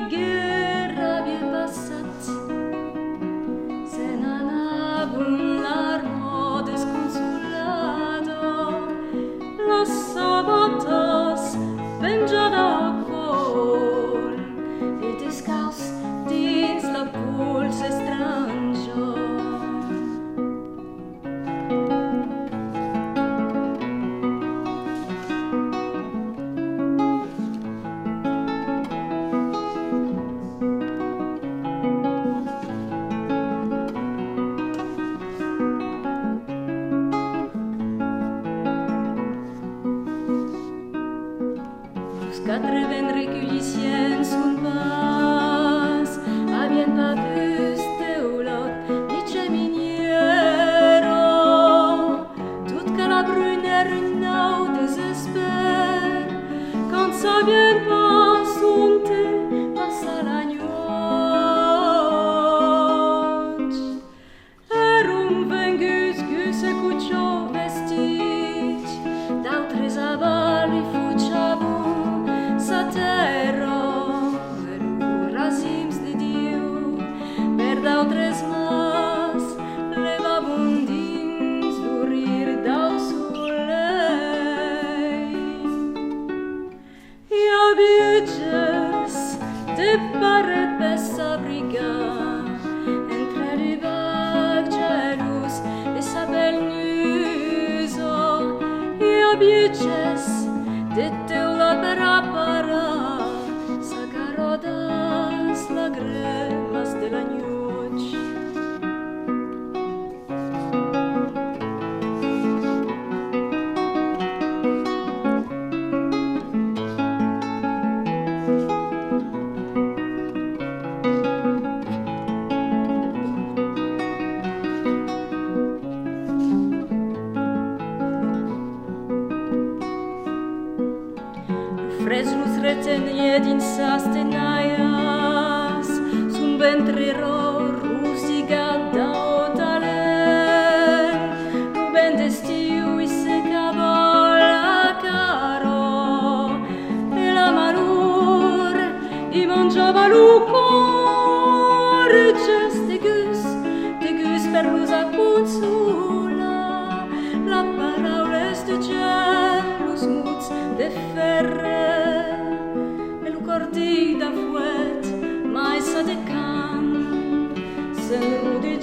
guerra bien passat, se n'an abun l'armo desconsolado, las sabatas penjada a col, e descalç dins la pols estrangio. Quatre ben recueilliciens sun pas, habien pas plus teolot, ni ceminiero, tout que la brunère n'au désespère, quand ça vient pas sunte, passa la nuit. Erum vengus guse cuccio vestit, d'autres avalli fuciavu, terra per rasims de Diu, per d'autres mas levavun dins l'urir d'au soleil. I avietges de paret per s'abrigar entre li vague gelus e sa bel nuso. I avietges de teula per apparar, sacarodas lagrimas de la nuit. Freslus retenie din sas tenaias, sun ventrero rusigat dao talen, ruben destiu i secava la caro, e la malur i mangiava lucor, de gus per lus a consola, la paraula est de gelus muts de ferre, cordi da fuet, mai sa de can, se nu de